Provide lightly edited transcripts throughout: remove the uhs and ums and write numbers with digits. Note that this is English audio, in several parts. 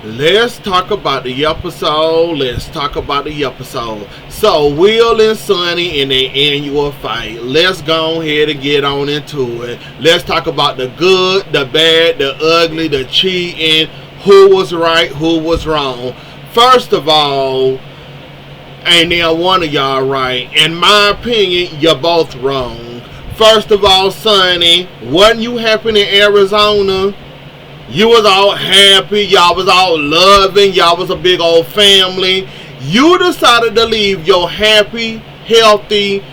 Let's talk about the episode. So, Will and Sonny in their annual fight. Let's go ahead and get on into it. Let's talk about the good, the bad, the ugly, the cheating, who was right, who was wrong. First of all, ain't there one of y'all right? In my opinion, you're both wrong. First of all, Sonny, wasn't you happy in Arizona? You was all happy, y'all was all loving, y'all was a big old family. You decided to leave your happy, healthy,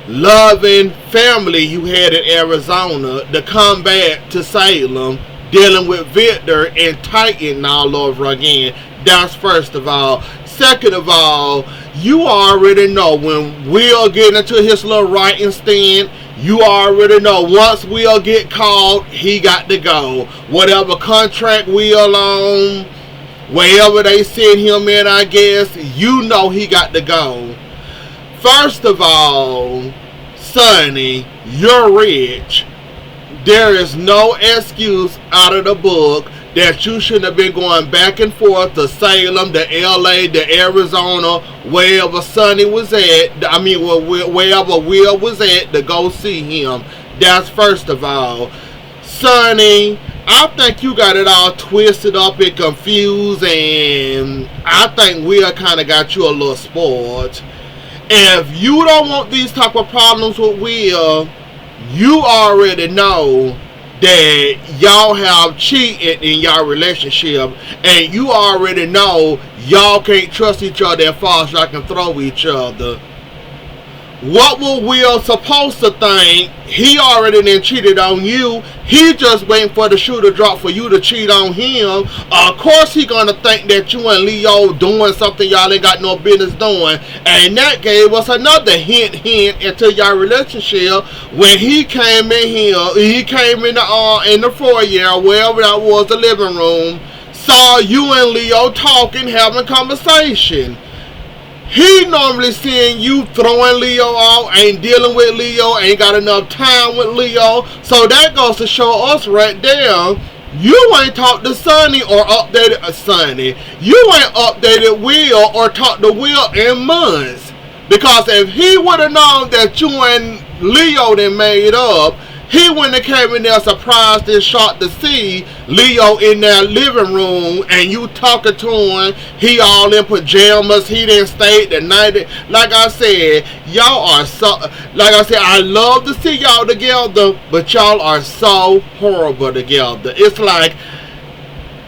loving family you had in Arizona to come back to Salem, dealing with Victor and Titan all over again. That's first of all. Second of all, you already know when Will get into his little writing stand, you already know once Will get called, he got to go. Whatever contract Will on, wherever they send him in, I guess, you know he got to go. First of all, Sonny, you're rich. There is no excuse out of the book that you shouldn't have been going back and forth to Salem, to LA, to Arizona, wherever Sonny was at. Wherever Will was at to go see him. That's first of all. Sonny, I think you got it all twisted up and confused, and I think Will kind of got you a little spoiled. If you don't want these type of problems with Will, you already know that y'all have cheated in y'all relationship, and you already know y'all can't trust each other as far as y'all can throw each other. What was Will supposed to think? He already done cheated on you. He just waiting for the shoe to drop for you to cheat on him. Of course he gonna think that you and Leo doing something y'all ain't got no business doing. And that gave us another hint into y'all relationship when he came in here. He came in the foyer, wherever that was, the living room. Saw you and Leo talking, having conversation. He normally seeing you throwing Leo out, ain't dealing with Leo, ain't got enough time with Leo. So that goes to show us right there, you ain't talked to Sonny or updated Sonny. You ain't updated Will or talked to Will in months. Because if he would have known that you and Leo done made up, he wouldn't have came in there surprised and shocked to see Leo in that living room and you talking to him. He all in pajamas. He didn't stay the night. Like I said, y'all are so... Like I said, I love to see y'all together, but y'all are so horrible together. It's like...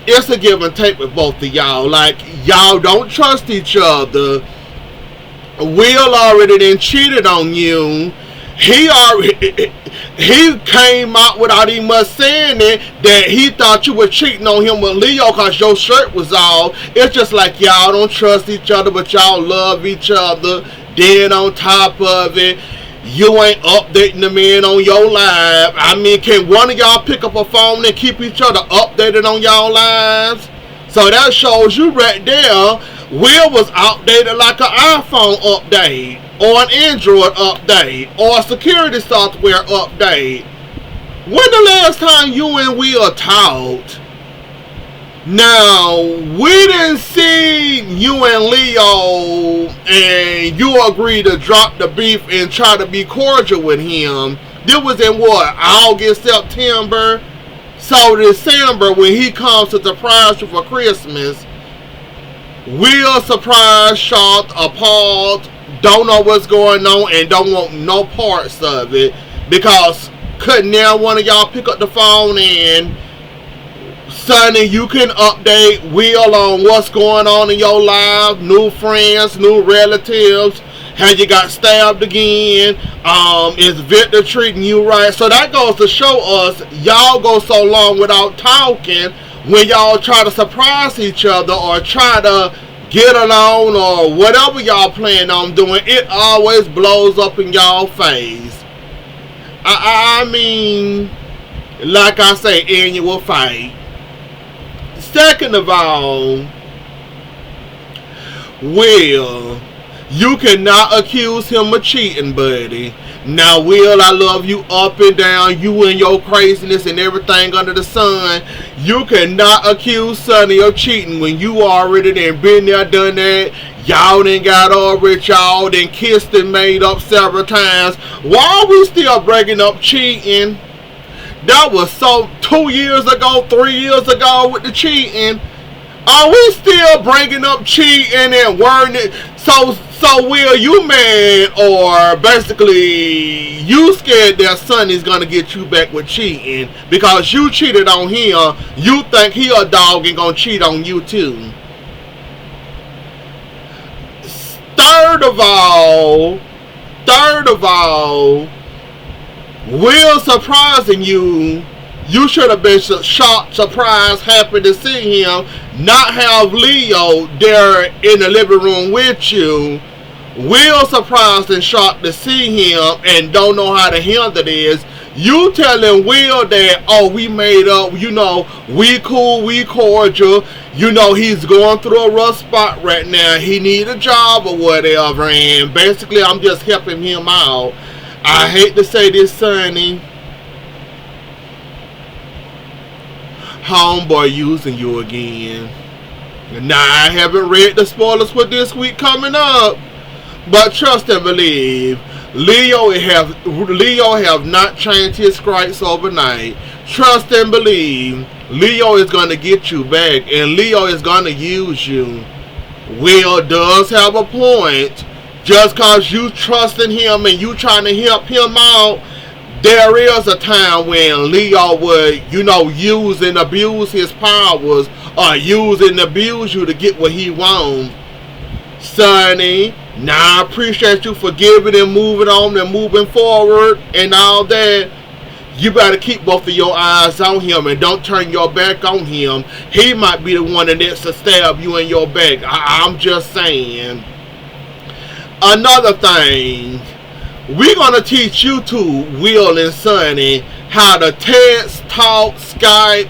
It's a give and take with both of y'all. Like, y'all don't trust each other. Will already done cheated on you. He came out without even much saying it that he thought you were cheating on him with Leo because your shirt was off. It's just like y'all don't trust each other, but y'all love each other. Then on top of it, you ain't updating the man on your live. I mean, can one of y'all pick up a phone and keep each other updated on y'all lives? So that shows you right there, Will was outdated like an iPhone update, or an Android update, or a security software update. When the last time you and Will talked? Now, we didn't see you and Leo and you agreed to drop the beef and try to be cordial with him. This was in what, August, September? So December, when he comes to surprise you for Christmas, Will surprised, shocked, appalled, don't know what's going on and don't want no parts of it, because couldn't now one of y'all pick up the phone and Sonny, you can update Will on what's going on in your life, new friends, new relatives. Have you got stabbed again? Is Victor treating you right? So that goes to show us y'all go so long without talking. When y'all try to surprise each other or try to get along or whatever y'all plan on doing, it always blows up in y'all face. I mean, like I say, annual fight. Second of all, Will, You cannot accuse him of cheating, buddy. Now, Will, I love you up and down, you and your craziness and everything under the sun. You cannot accuse Sonny of cheating when you already done been there, done that. Y'all done got over it, y'all done kissed and made up several times. Why are we still breaking up cheating? That was so 2 years ago, 3 years ago with the cheating. Are we still bringing up cheating and worrying it? So Will, you mad, or basically you scared that Sonny's gonna get you back with cheating because you cheated on him? You think he a dog and gonna cheat on you too? Third of all, Will surprising you. You should have been shocked, surprised, happy to see him. Not have Leo there in the living room with you. Will surprised and shocked to see him and don't know how to handle this. You telling Will that, oh, we made up, you know, we cool, we cordial. You know, he's going through a rough spot right now. He need a job or whatever. And basically, I'm just helping him out. I hate to say this, Sonny. Homeboy using you again. Now, I haven't read the spoilers for this week coming up, but trust and believe, Leo have not changed his stripes overnight. Trust and believe, Leo is going to get you back, and Leo is going to use you. Will does have a point. Just because you trusting him and you trying to help him out, there is a time when Leo would, you know, use and abuse his powers, or use and abuse you to get what he wants. Sonny, now I appreciate you forgiving and moving on and moving forward and all that. You better keep both of your eyes on him and don't turn your back on him. He might be the one that needs to stab you in your back. I'm just saying. Another thing, we're going to teach you two, Will and Sonny, how to text, talk, Skype,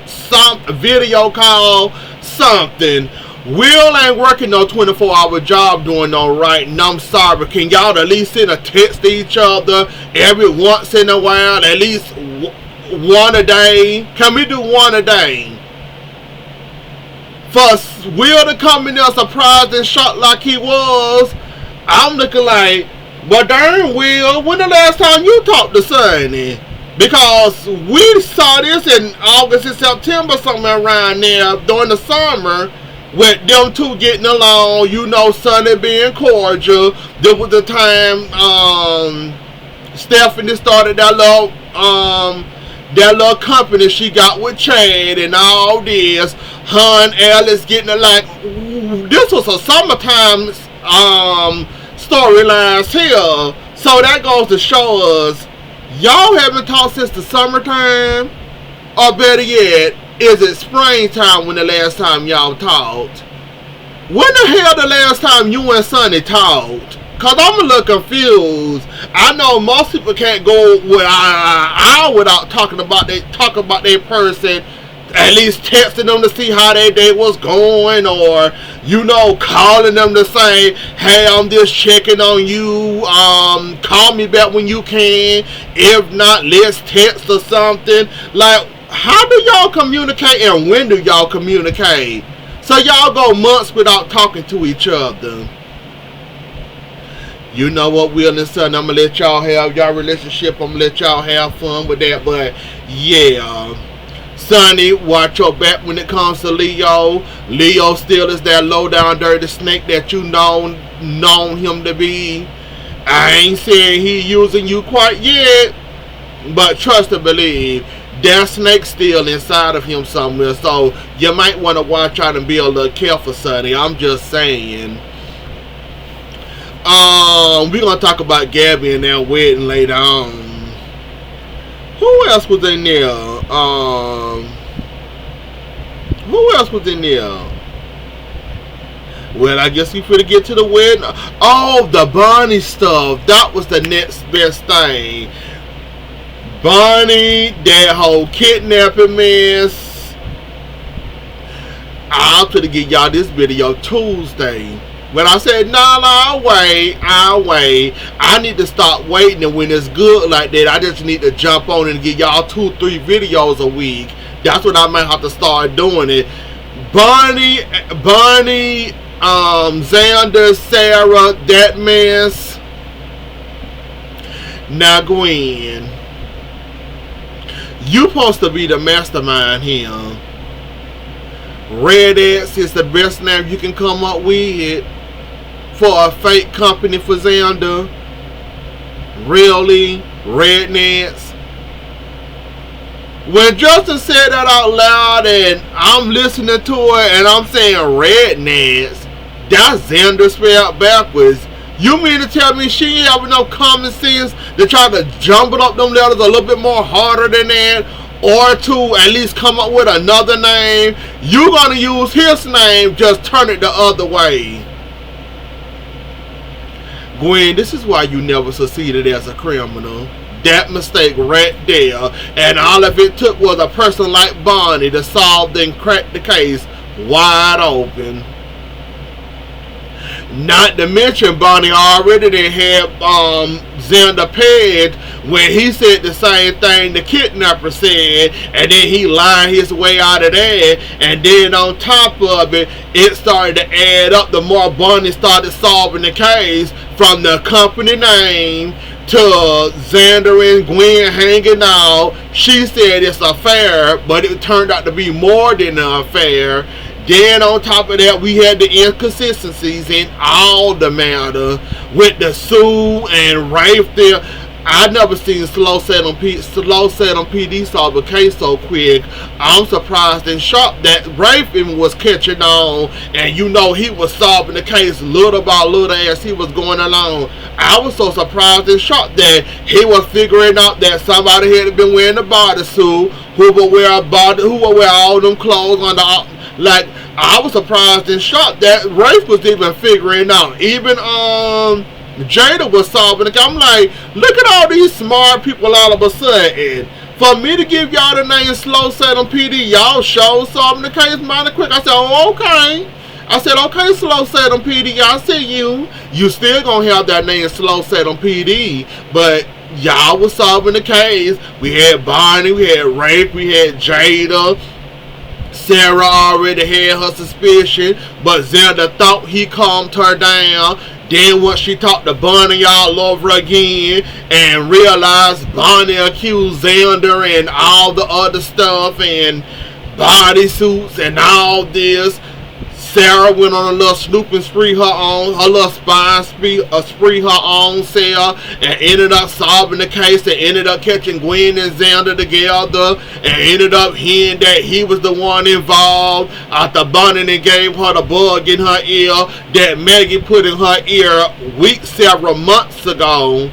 video call, something. Will ain't working no 24-hour job doing no writing. I'm sorry. Can y'all at least send a text to each other every once in a while? At least one a day? Can we do one a day? For Will to come in there surprised and shocked like he was, I'm looking like, but darn, Will, when the last time you talked to Sonny? Because we saw this in August and September, somewhere around there during the summer, with them two getting along, you know, Sonny being cordial. There was the time Stephanie started that little company she got with Chad and all this. Her and Alice getting alike. This was a summertime storylines here. So that goes to show us, y'all haven't talked since the summertime, or better yet, is it springtime when the last time y'all talked? When the hell the last time you and Sonny talked? Cause I'm a little confused. I know most people can't go with an hour without talking about their person, at least texting them to see how their day was going, or, you know, calling them to say, hey, I'm just checking on you, call me back when you can. If not, let's text or something. Like, how do y'all communicate, and when do y'all communicate? So y'all go months without talking to each other. You know what, Will and Son, I'm going to let y'all have y'all relationship. I'm going to let y'all have fun with that. But, yeah. Sonny, watch your back when it comes to Leo. Leo still is that low down dirty snake that you known him to be. I ain't saying he using you quite yet, but trust and believe, that snake still inside of him somewhere. So you might want to watch out and be a little careful, Sonny. I'm just saying. We're gonna talk about Gabby and their wedding later on. Who else was in there? Who else was in there? Well, I guess we finna get to the wedding. Oh, the Bonnie stuff. That was the next best thing. Bonnie, that whole kidnapping mess. I'm gonna get y'all this video Tuesday. When I said, nah, I'll wait. I need to stop waiting, and when it's good like that, I just need to jump on and get y'all 2-3 videos a week. That's what I might have to start doing it. Bonnie, Xander, Sarah, that mess. Now, Gwen, you supposed to be the mastermind here. Red X is the best name you can come up with for a fake company for Xander. Really? Rednecks? When Justin said that out loud and I'm listening to it and I'm saying rednecks, that's Xander spelled backwards. You mean to tell me she ain't have no common sense to try to jumble up them letters a little bit more harder than that? Or to at least come up with another name? You gonna use his name, just turn it the other way. Gwen, this is why you never succeeded as a criminal. That mistake right there. And all of it took was a person like Bonnie to solve and crack the case wide open. Not to mention Bonnie already done had Xander pegged when he said the same thing the kidnapper said, and then he lied his way out of that. And then on top of it, it started to add up the more Bonnie started solving the case, from the company name to Xander and Gwen hanging out. She said it's a affair, but it turned out to be more than an affair. Then on top of that, we had the inconsistencies in all the matter with the Sue and Rafe there. I never seen Slow Set on PD solve a case so quick. I'm surprised and shocked that Rafe was catching on, and you know he was solving the case little by little as he was going along. I was so surprised and shocked that he was figuring out that somebody had been wearing a bodysuit, who would wear all them clothes on the. Like, I was surprised and shocked that Rafe was even figuring out. Even Jada was solving it. I'm like, look at all these smart people all of a sudden. For me to give y'all the name Slow Set on PD, y'all show solving the case mighty quick. I said, oh, okay. I said, okay, Slow Set on PD, y'all see you. You still gonna have that name Slow Set on PD, but y'all was solving the case. We had Bonnie, we had Rafe, we had Jada. Sarah already had her suspicion, but Xander thought he calmed her down. Then once she talked to Bonnie all over again and realized Bonnie accused Xander and all the other stuff and bodysuits and all this, Sarah went on a little snooping spree her little spying spree her own self, and ended up solving the case and ended up catching Gwen and Xander together and ended up hearing that he was the one involved after Bonnie gave her the bug in her ear that Maggie put in her ear several months ago.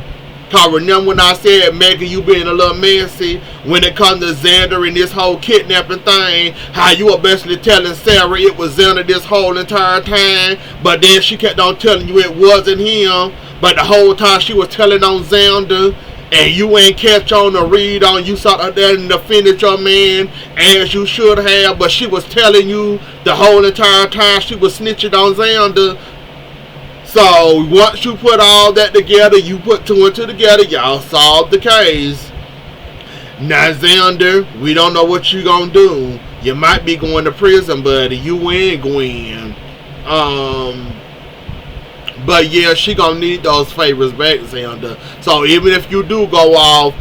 Cause remember when I said, Maggie, you being a little messy when it comes to Xander and this whole kidnapping thing, how you were basically telling Sarah it was Xander this whole entire time, but then she kept on telling you it wasn't him, but the whole time she was telling on Xander, and you ain't catch on the read on, you sat out there and defended your man as you should have, but she was telling you the whole entire time she was snitching on Xander. So once you put all that together, you put two and two together, y'all solved the case. Now Xander, we don't know what you gonna do. You might be going to prison, buddy. You and Gwen. But yeah, she gonna need those favors back, Xander. So even if you do go off,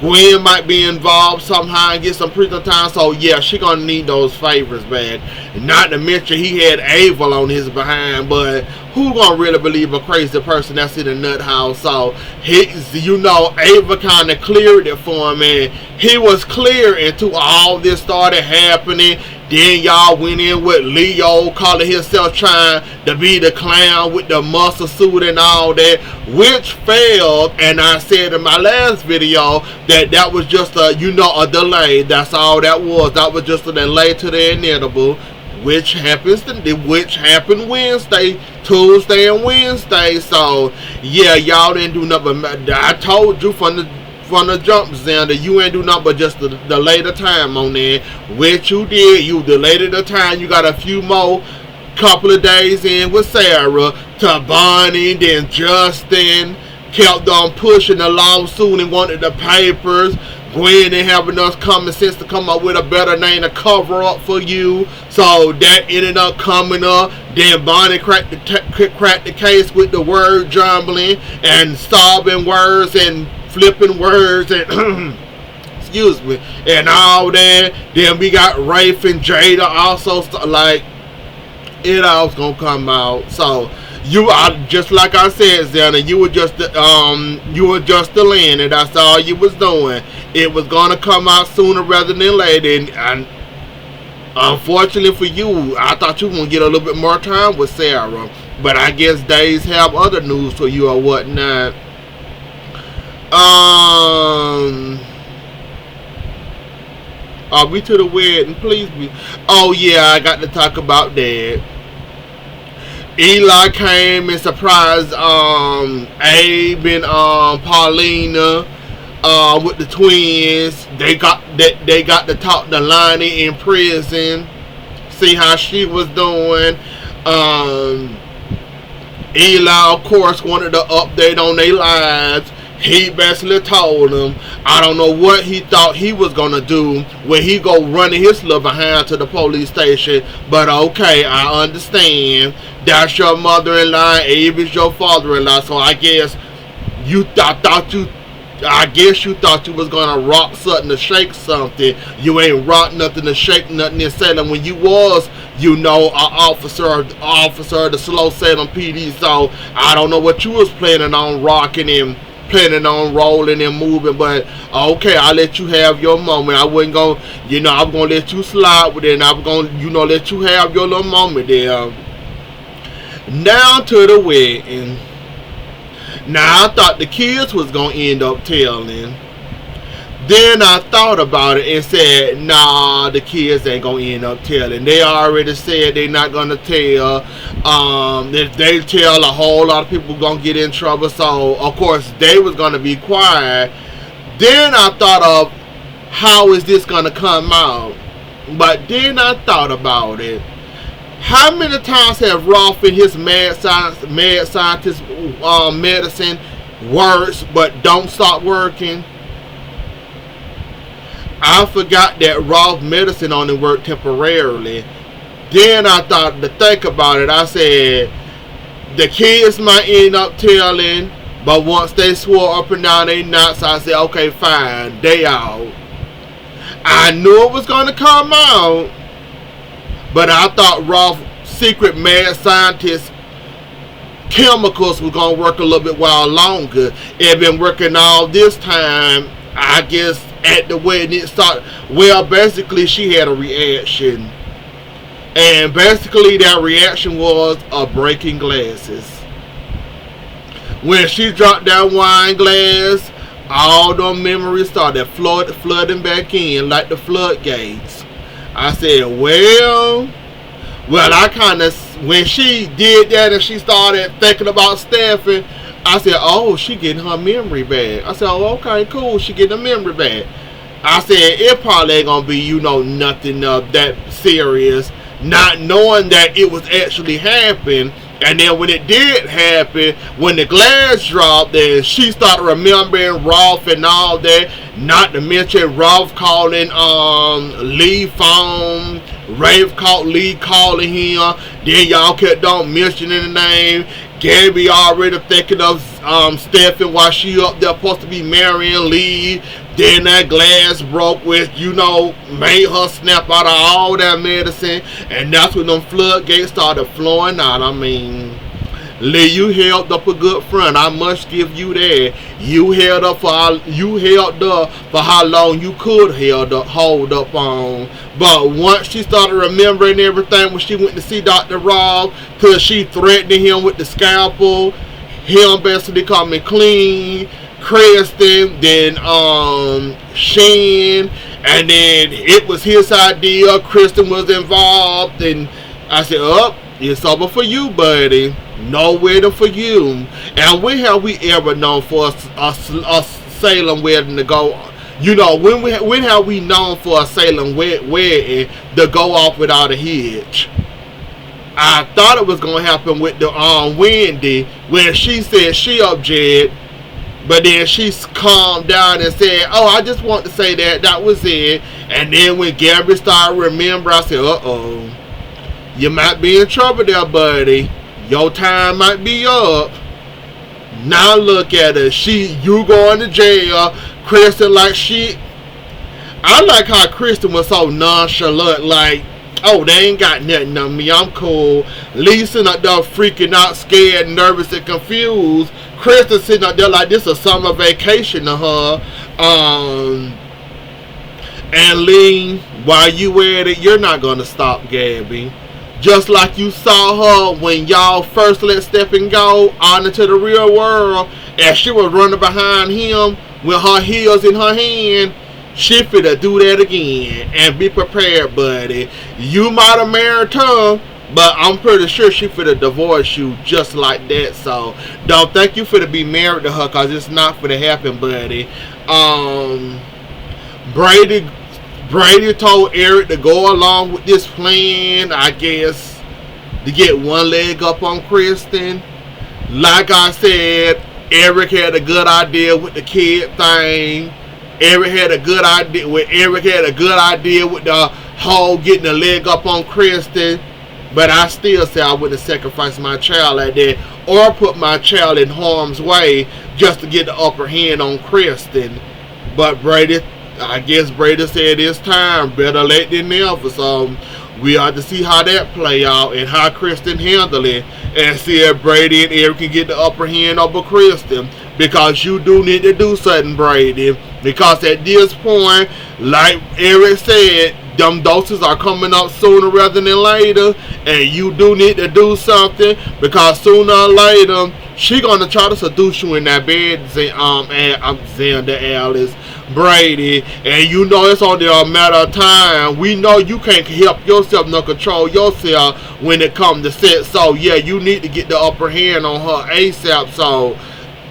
Gwen might be involved somehow and get some prison time. So yeah, she gonna need those favors back. Not to mention he had Ava on his behind, but who gonna really believe a crazy person that's in a nut house? So Ava kind of cleared it for him, and he was clear until all this started happening. Then y'all went in with Leo calling himself trying to be the clown with the muscle suit and all that, which failed. And I said in my last video that was just a delay. That's all that was. That was just a delay to the inevitable, which happened Wednesday, Tuesday, and Wednesday. So yeah, y'all didn't do nothing. I told you from the jump, Xander, you ain't do nothing but just delay the time on there, which you did. You delayed the time. You got a few more Couple of days in with Sarah to Bonnie, then Justin kept on pushing the lawsuit and wanted the papers. Gwen didn't have enough common sense to come up with a better name to cover up for you, so that ended up coming up. Then Bonnie cracked the case with the word jumbling and sobbing words and flipping words and excuse me, and all that. Then we got Rafe and Jada also, like, it all's gonna come out. So you are just like I said, Zana. You were just the land, and that's all you was doing. It was gonna come out sooner rather than later, and unfortunately for you, I thought you were gonna get a little bit more time with Sarah, but I guess days have other news for you or whatnot. Are we to the wedding? Please be. Oh yeah, I got to talk about that. Eli came and surprised Abe and Paulina with the twins. They got to talk to Lonnie in prison, see how she was doing. Eli, of course, wanted an update on their lives. He basically told them, I don't know what he thought he was gonna do when he go running his little behind to the police station, but okay, I understand. That's your mother-in-law, Abe is your father-in-law, so I guess you thought you was gonna rock something to shake something. You ain't rock nothing to shake nothing in Salem when you was, you know, an officer of the slow Salem PD. So I don't know what you was planning on rocking and planning on rolling and moving, but okay, I'll let you have your moment. I wasn't gonna, you know, I'm gonna let you slide with it, and I'm gonna, you know, let you have your little moment there. Now to the wedding. Now I thought the kids was gonna end up telling. Then I thought about it and said, nah, the kids ain't gonna end up telling. They already said they're not gonna tell. If they tell, a whole lot of people gonna get in trouble. So of course they was gonna be quiet. Then I thought of, how is this gonna come out? But then I thought about it. How many times have Rolf and his mad scientist medicine works but don't stop working? I forgot that Rolf medicine only worked temporarily. Then I thought to think about it. I said, the kids might end up telling, but once they swore up and down they not, so I said, okay, fine, they out. I knew it was going to come out, but I thought Rolf's secret mad scientist chemicals was going to work a little bit while longer. It been working all this time, I guess. At the wedding it started, well, basically she had a reaction, and basically that reaction was breaking glasses. When she dropped that wine glass, all the memories started flooding back in like the floodgates. I said, well, I kind of, when she did that and she started thinking about Stephen, I said, oh, she getting her memory back. I said, oh, okay, cool, she getting her memory back. I said, it probably ain't gonna be, you know, nothing of that serious, not knowing that it was actually happening. And then when it did happen, when the glass dropped, then she started remembering Rolf and all that. Not to mention Rolf calling Lee phone, Rafe called Lee calling him. Then y'all kept on mentioning the name. Gabby already thinking of Stephen while she up there supposed to be marrying Lee. Then that glass broke, which, you know, made her snap out of all that medicine. And that's when them floodgates started flowing out. I mean, Lee, you held up a good front. I must give you that. You held up for how long you could hold up on. But once she started remembering everything when she went to see Dr. Rob, till she threatened him with the scalpel, him basically coming clean, Kristen, then Shane, and then it was his idea. Kristen was involved, and I said, "Oh, it's over for you, buddy. No wedding for you." And when have we ever known for a Salem wedding to go? You know, when have we known for a Salem wedding to go off without a hitch? I thought it was gonna happen with the Wendy when she said she objected, but then she calmed down and said, "Oh, I just want to say that was it." And then when Gabby started remembering, I said, "Uh-oh, you might be in trouble there, buddy. Your time might be up." Now look at her. You going to jail. Kristen, like I like how Kristen was so nonchalant, like, "Oh, they ain't got nothing on me. I'm cool." Lisa up there freaking out, scared, nervous, and confused. Kristen sitting up there like this a summer vacation to her. And Lee, while you at it, you're not gonna stop Gabby. Just like you saw her when y'all first let Stephen go on into the real world, and she was running behind him with her heels in her hand. She finna do that again. And be prepared, buddy. You might have married her, but I'm pretty sure she finna divorce you just like that. So don't think you finna be married to her, cause it's not finna happen, buddy. Brady told Eric to go along with this plan, I guess, to get one leg up on Kristen. Like I said, Eric had a good idea with the kid thing. Eric had a good idea with the whole getting the leg up on Kristen. But I still say I wouldn't sacrifice my child like that, or put my child in harm's way just to get the upper hand on Kristen. But I guess Brady said it's time, better late than never. So we ought to see how that play out and how Kristen handle it, and see if Brady and Eric can get the upper hand over Kristen. Because you do need to do something, Brady. Because at this point, like Eric said, them doses are coming up sooner rather than later, and you do need to do something, because sooner or later she gonna try to seduce you in that bed, Xander, Alice, Brady, and you know it's only a matter of time. We know you can't help yourself nor control yourself when it comes to sex. So yeah, you need to get the upper hand on her ASAP. So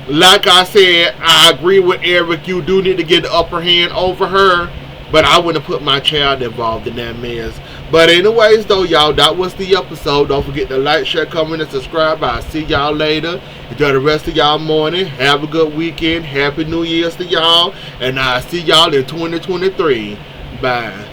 like I said, I agree with Eric. You do need to get the upper hand over her, but I wouldn't put my child involved in that mess. But anyways, though, y'all, that was the episode. Don't forget to like, share, comment, and subscribe. I'll see y'all later. Enjoy the rest of y'all morning. Have a good weekend. Happy New Year's to y'all. And I'll see y'all in 2023. Bye.